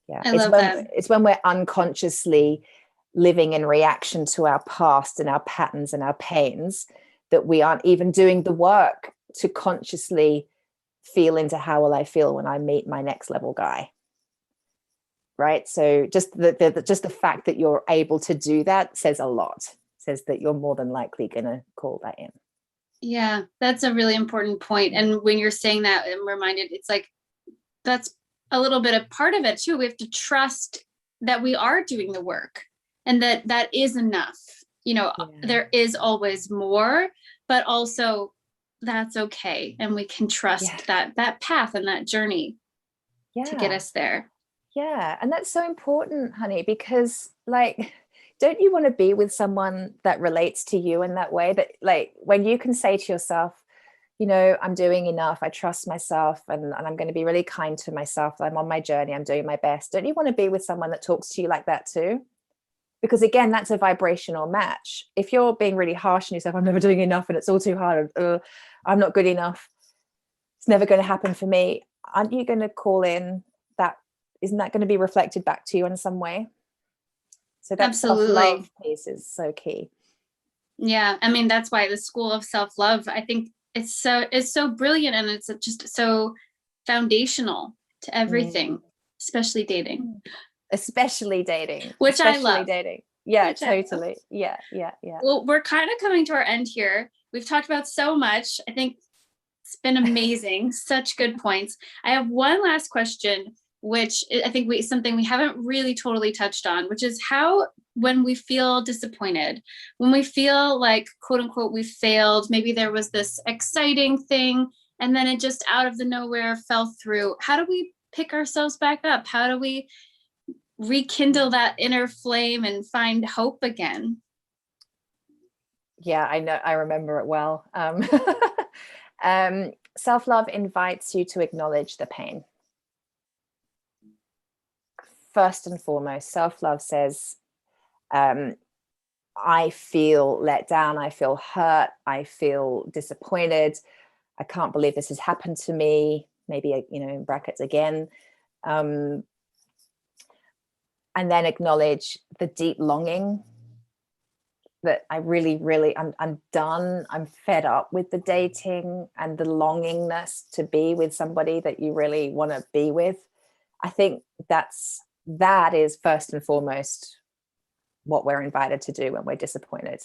Speaker 2: Yeah, it's when we're unconsciously living in reaction to our past and our patterns and our pains that we aren't even doing the work to consciously feel into how will I feel when I meet my next level guy. Right. So just the fact that you're able to do that says a lot. Says that you're more than likely going to call that in.
Speaker 1: Yeah, that's a really important point. And when you're saying that, I'm reminded, it's like, that's a little bit of part of it too. We have to trust that we are doing the work and that is enough. There is always more, but also that's okay. And we can trust that path and that journey to get us there.
Speaker 2: Yeah. And that's so important, honey, because like, don't you want to be with someone that relates to you in that way, that like when you can say to yourself, I'm doing enough, I trust myself, and I'm going to be really kind to myself, I'm on my journey, I'm doing my best. Don't you want to be with someone that talks to you like that too? Because again, that's a vibrational match. If you're being really harsh on yourself, I'm never doing enough and it's all too hard, I'm not good enough, it's never going to happen for me, aren't you going to call in that? Isn't that going to be reflected back to you in some way? So that self-love piece is so key.
Speaker 1: Yeah. I mean, that's why the school of self-love, I think it's so brilliant, and it's just so foundational to everything, especially dating.
Speaker 2: Which
Speaker 1: I love.
Speaker 2: Dating. Yeah, totally. Yeah.
Speaker 1: Well, we're kind of coming to our end here. We've talked about so much. I think it's been amazing. Such good points. I have one last question, which I think something we haven't really totally touched on, which is how, when we feel disappointed, when we feel like, quote unquote, we failed, maybe there was this exciting thing and then it just out of the nowhere fell through. How do we pick ourselves back up? How do we rekindle that inner flame and find hope again?
Speaker 2: Yeah, I know. I remember it well. Self-love invites you to acknowledge the pain. First and foremost, self-love says, I feel let down, I feel hurt, I feel disappointed, I can't believe this has happened to me, maybe, in brackets again. And then acknowledge the deep longing that I really, I'm done, I'm fed up with the dating and the longingness to be with somebody that you really want to be with. I think that is first and foremost what we're invited to do when we're disappointed.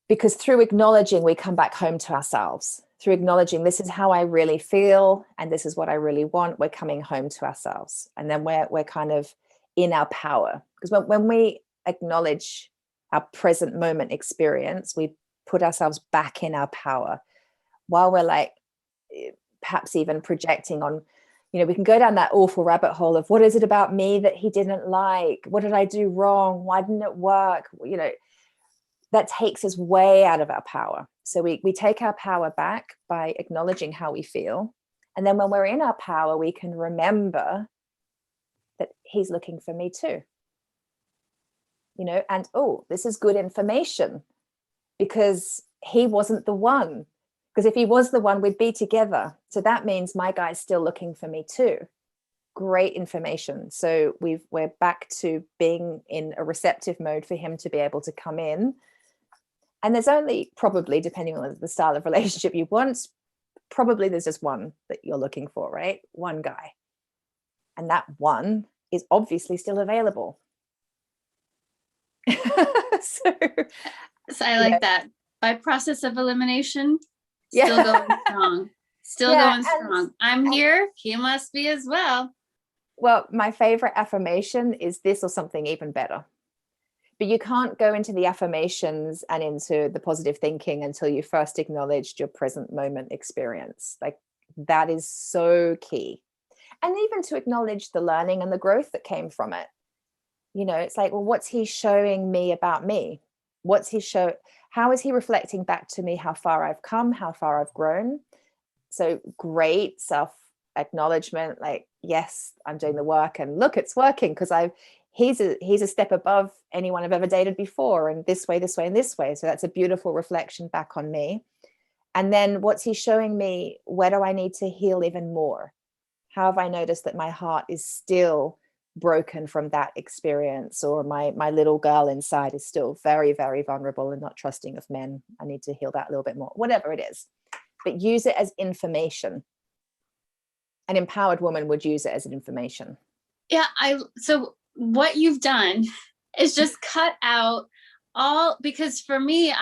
Speaker 2: Because through acknowledging, we come back home to ourselves. Through acknowledging, this is how I really feel and this is what I really want, we're coming home to ourselves. And then we're kind of in our power. Because when we acknowledge our present moment experience, we put ourselves back in our power. While we're like perhaps even projecting on, we can go down that awful rabbit hole of, what is it about me that he didn't like? What did I do wrong? Why didn't it work? That takes us way out of our power. So we take our power back by acknowledging how we feel. And then when we're in our power, we can remember that he's looking for me too. And, oh, this is good information, because he wasn't the one. Because if he was the one, we'd be together. So that means my guy's still looking for me too. Great information. So we're back to being in a receptive mode for him to be able to come in. And there's only, probably, depending on the style of relationship you want, probably there's just one that you're looking for, right? One guy. And that one is obviously still available. So
Speaker 1: I like that. By process of elimination, still going strong. Still going strong. I'm here. He must be as well.
Speaker 2: Well, my favorite affirmation is this or something even better. But you can't go into the affirmations and into the positive thinking until you first acknowledged your present moment experience. Like, that is so key. And even to acknowledge the learning and the growth that came from it. It's like, well, what's he showing me about me? How is he reflecting back to me how far I've come, how far I've grown? So great self-acknowledgement, like, yes, I'm doing the work, and look, it's working, because he's a step above anyone I've ever dated before, and this way, and this way. So that's a beautiful reflection back on me. And then what's he showing me? Where do I need to heal even more? How have I noticed that my heart is still broken from that experience, or my little girl inside is still very, very vulnerable and not trusting of men? I need to heal that a little bit more, whatever it is. But use it as information. An empowered woman would use it as an information.
Speaker 1: Yeah. So what you've done is just cut out all, because for me,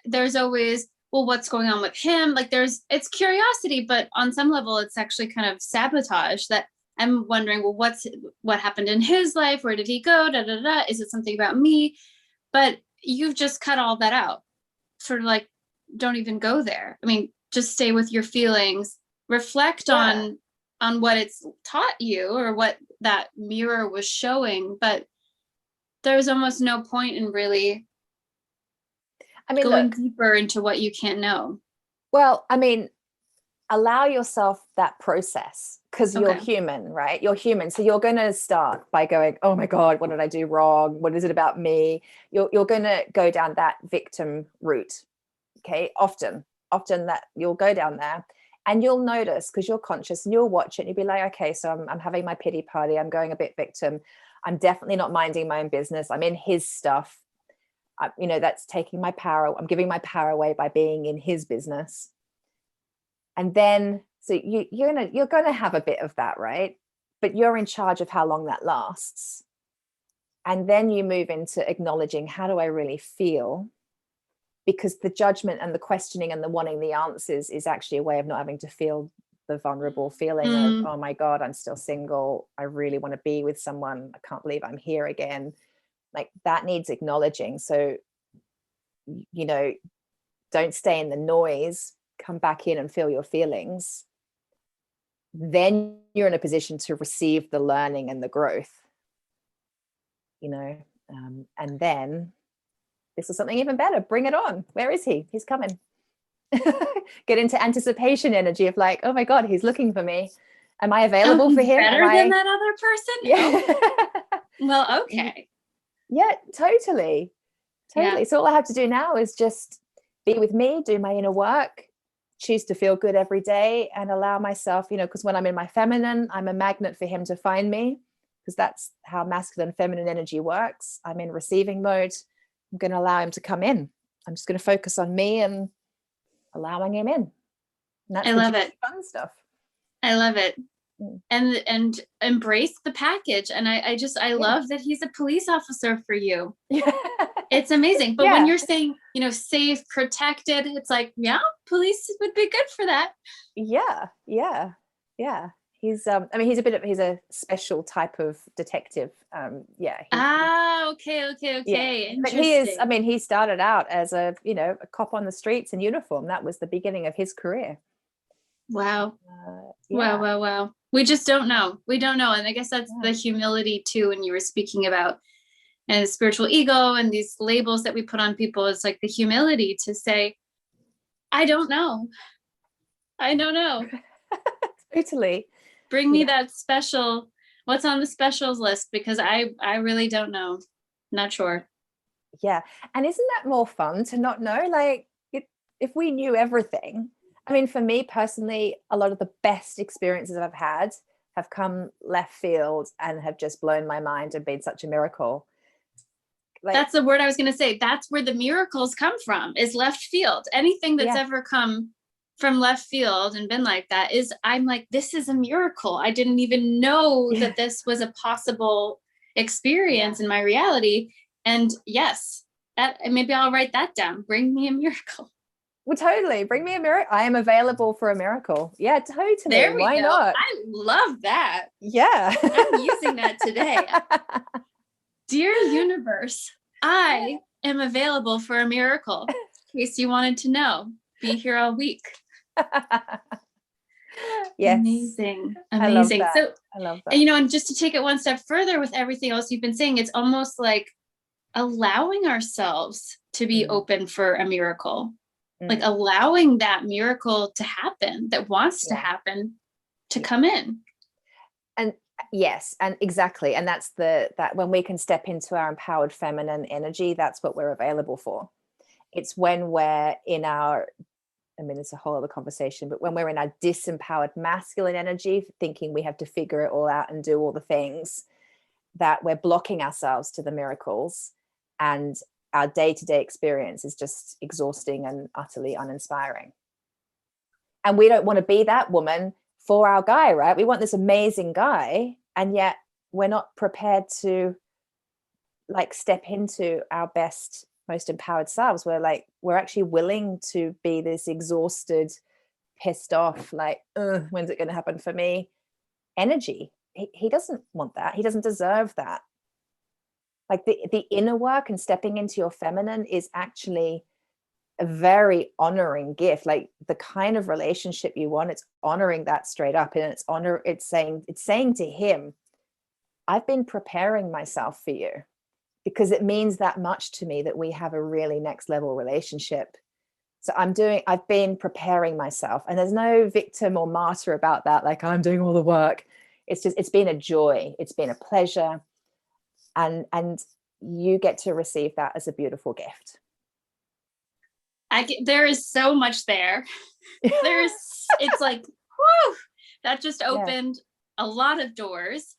Speaker 1: there's always, well, what's going on with him? Like, it's curiosity, but on some level, it's actually kind of sabotage, that I'm wondering, well, what happened in his life? Where did he go? Da, da, da. Is it something about me? But you've just cut all that out. Sort of like, don't even go there. I mean, just stay with your feelings, reflect on what it's taught you, or what that mirror was showing. But there's almost no point in really going deeper into what you can't know.
Speaker 2: Well, allow yourself that process, because you're human, right? You're human. So you're going to start by going, oh my God, what did I do wrong? What is it about me? You're going to go down that victim route. Okay. Often that you'll go down there, and you'll notice, because you're conscious, and you'll watch it and you'll be like, okay, so I'm having my pity party. I'm going a bit victim. I'm definitely not minding my own business. I'm in his stuff. That's taking my power. I'm giving my power away by being in his business. And then, so you're gonna have a bit of that, right? But you're in charge of how long that lasts. And then you move into acknowledging, how do I really feel? Because the judgment and the questioning and the wanting the answers is actually a way of not having to feel the vulnerable feeling of, oh my God, I'm still single. I really want to be with someone. I can't believe I'm here again. Like, that needs acknowledging. So, don't stay in the noise. Come back in and feel your feelings. Then you're in a position to receive the learning and the growth, and then this is something even better. Bring it on. Where is he? He's coming. Get into anticipation energy of like, oh my God, he's looking for me. Am I available for him?
Speaker 1: Better than that other person?
Speaker 2: Yeah.
Speaker 1: Well, okay.
Speaker 2: Yeah, totally. Yeah. So all I have to do now is just be with me, do my inner work, choose to feel good every day, and allow myself, because when I'm in my feminine, I'm a magnet for him to find me, because that's how masculine feminine energy works. I'm in receiving mode. I'm going to allow him to come in. I'm just going to focus on me and allowing him in. And that's
Speaker 1: I love it.
Speaker 2: Fun stuff.
Speaker 1: I love it. And embrace the package. And I love that he's a police officer for you. Yeah. It's amazing. But when you're saying, safe, protected, it's like, yeah, police would be good for that.
Speaker 2: Yeah. He's he's a special type of detective. Okay.
Speaker 1: Yeah.
Speaker 2: But he is, he started out as a cop on the streets in uniform. That was the beginning of his career.
Speaker 1: Wow.
Speaker 2: Yeah.
Speaker 1: Wow. We just don't know. We don't know. And I guess that's
Speaker 2: Yeah.
Speaker 1: the humility too, when you were speaking about and spiritual ego and these labels that we put on people. It's like the humility to say, I don't know. I don't know.
Speaker 2: Totally.
Speaker 1: Bring me that special, what's on the specials list, because I really don't know. Not sure.
Speaker 2: Yeah. And isn't that more fun to not know? Like if we knew everything, I mean, for me personally, a lot of the best experiences I've had have come left field and have just blown my mind and been such a miracle.
Speaker 1: Like, that's the word I was going to say. That's where the miracles come from, is left field. Anything that's ever come from left field and been like that is, I'm like, this is a miracle. I didn't even know that this was a possible experience in my reality. And yes, that maybe I'll write that down. Bring me a miracle.
Speaker 2: Well, totally. Bring me a miracle. I am available for a miracle. Yeah, totally.
Speaker 1: There we
Speaker 2: Why
Speaker 1: go.
Speaker 2: not?
Speaker 1: I love that.
Speaker 2: Yeah.
Speaker 1: I'm using that today. Dear universe, I am available for a miracle. In case you wanted to know, be here all week.
Speaker 2: Yes.
Speaker 1: Amazing.
Speaker 2: I love that.
Speaker 1: So,
Speaker 2: I love that.
Speaker 1: And, you know, and just to take it one step further with everything else you've been saying, it's almost like allowing ourselves to be open for a miracle, like allowing that miracle to happen, that wants to happen, to come in.
Speaker 2: And yes, and exactly. And that's that when we can step into our empowered feminine energy, that's what we're available for. It's when we're in our, I mean, it's a whole other conversation, but when we're in our disempowered masculine energy, thinking we have to figure it all out and do all the things, that we're blocking ourselves to the miracles, and our day-to-day experience is just exhausting and utterly uninspiring. And we don't want to be that woman for our guy, right? We want this amazing guy, and yet we're not prepared to like step into our best, most empowered selves. We're actually willing to be this exhausted, pissed off, like, when's it going to happen for me energy. He doesn't want that. He doesn't deserve that. Like the inner work and stepping into your feminine is actually a very honoring gift. Like the kind of relationship you want, it's honoring that straight up. And it's saying to him, I've been preparing myself for you, because it means that much to me that we have a really next level relationship. So I've been preparing myself, and there's no victim or martyr about that. Like I'm doing all the work. It's been a joy. It's been a pleasure. And you get to receive that as a beautiful gift.
Speaker 1: There is so much there. It's like, whew, that just opened a lot of doors.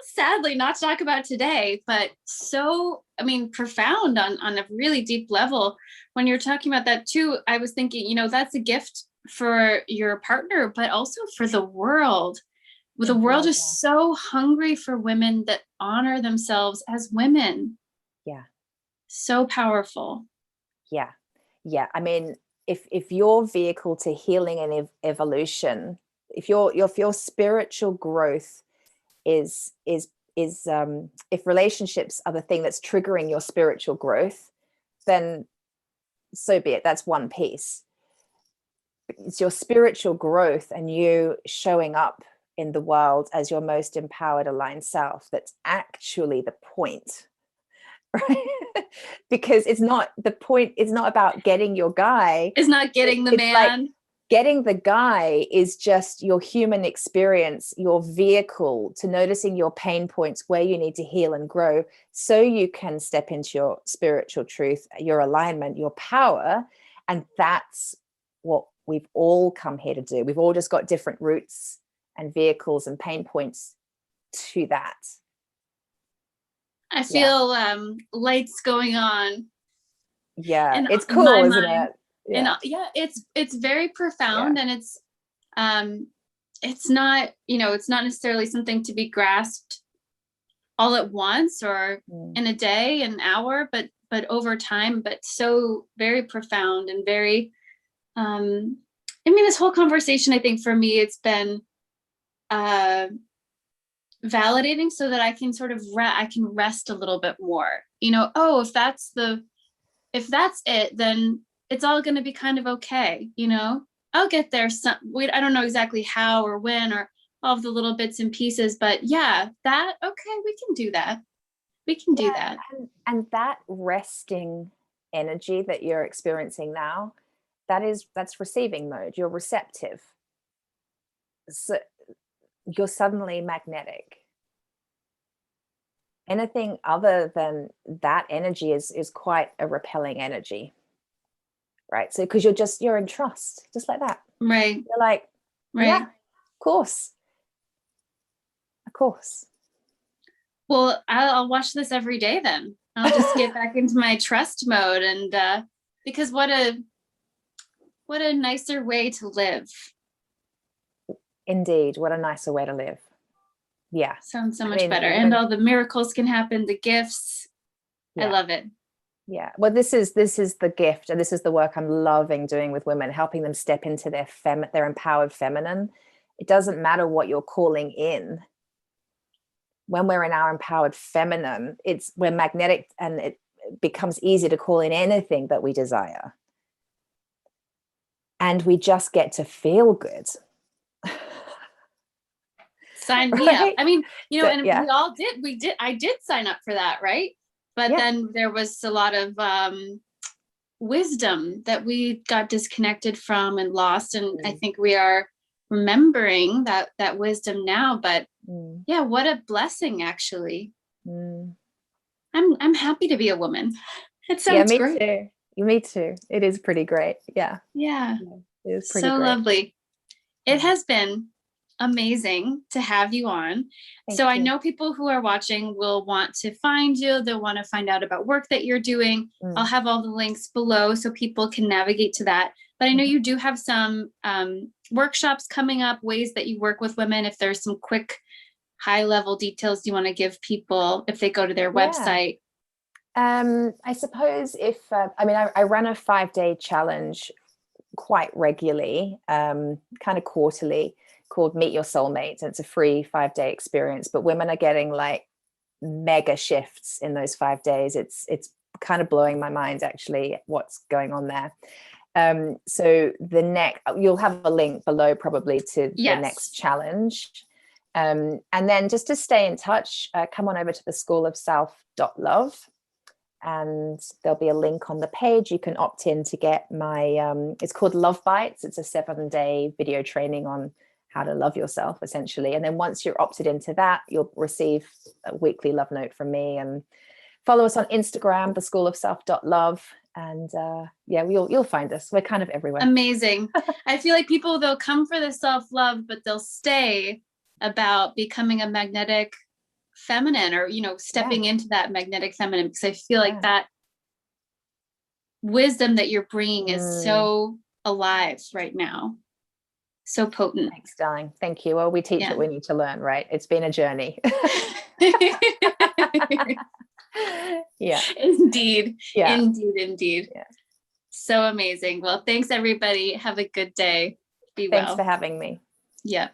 Speaker 1: Sadly, not to talk about today, but so, I mean, profound on a really deep level. When you're talking about that too, I was thinking, you know, that's a gift for your partner, but also for the world. The world is so hungry for women that honor themselves as women. Yeah. So powerful.
Speaker 2: Yeah. Yeah. I mean, if your vehicle to healing and evolution, if your spiritual growth is if relationships are the thing that's triggering your spiritual growth, then so be it. That's one piece. It's your spiritual growth and you showing up in the world as your most empowered, aligned self that's actually the point, right? Because it's not the point. It's not about getting your guy.
Speaker 1: It's not getting the man.
Speaker 2: Like, getting the guy is just your human experience, your vehicle to noticing your pain points, where you need to heal and grow, so you can step into your spiritual truth, your alignment, your power. And that's what we've all come here to do. We've all just got different routes and vehicles and pain points to that.
Speaker 1: I feel lights going on.
Speaker 2: Yeah, and it's cool, isn't it?
Speaker 1: Yeah. And it's very profound, and it's not, you know, it's not necessarily something to be grasped all at once or in a day, an hour, but over time, but so very profound and very, I mean, this whole conversation, I think for me, it's been validating, so that I can sort of I can rest a little bit more, you know, if that's it, then it's all going to be kind of okay, you know, I'll get there. I don't know exactly how or when or all of the little bits and pieces, but yeah, okay, we can do that. We can do that.
Speaker 2: And that resting energy that you're experiencing now, that's receiving mode. You're receptive. So you're suddenly magnetic. Anything other than that energy is quite a repelling energy, right? So because you're in trust, just like that,
Speaker 1: right?
Speaker 2: You're like,
Speaker 1: right,
Speaker 2: yeah, of course.
Speaker 1: Well, I'll watch this every day then. I'll just get back into my trust mode, and because what a nicer way to live.
Speaker 2: Indeed, what a nicer way to live. Yeah,
Speaker 1: sounds so much better. And all the miracles can happen, the gifts. Yeah. I love it.
Speaker 2: Yeah, well, this is the gift, and this is the work I'm loving doing with women, helping them step into their empowered feminine. It doesn't matter what you're calling in. When we're in our empowered feminine, we're magnetic, and it becomes easy to call in anything that we desire. And we just get to feel good.
Speaker 1: Sign me up. I mean, and we all did. I did sign up for that, right? But then there was a lot of wisdom that we got disconnected from and lost. And I think we are remembering that wisdom now. But yeah, what a blessing, actually. I'm happy to be a woman. It sounds great.
Speaker 2: Too. Me too. It is pretty great. Yeah.
Speaker 1: It is pretty great. Lovely. It has been amazing to have you on. Thank you. I know people who are watching will want to find you. They'll want to find out about work that you're doing. I'll have all the links below so people can navigate to that. But I know you do have some workshops coming up, ways that you work with women. If there's some quick high-level details you want to give people if they go to their website.
Speaker 2: I suppose I run a 5-day challenge quite regularly, kind of quarterly, called Meet Your Soulmate. And it's a free 5-day experience, but women are getting like mega shifts in those 5 days. It's kind of blowing my mind, actually, what's going on there. So you'll have a link below probably to the next challenge. And then just to stay in touch, come on over to the schoolofself.love. And there'll be a link on the page. You can opt in to get my, it's called Love Bites. It's a 7-day video training on how to love yourself, essentially. And then once you're opted into that, you'll receive a weekly love note from me. And follow us on Instagram, theschoolofself.love. And you'll find us. We're kind of everywhere.
Speaker 1: Amazing. I feel like people, they'll come for the self-love, but they'll stay about becoming a magnetic feminine, or stepping into that magnetic feminine, because I feel like that wisdom that you're bringing is so alive right now, so potent.
Speaker 2: Thanks, darling. Thank you. Well, we teach what we need to learn, right? It's been a journey.
Speaker 1: Indeed. Yeah. So amazing. Well, thanks everybody. Have a good day. Be well.
Speaker 2: Thanks for having me.
Speaker 1: Yeah.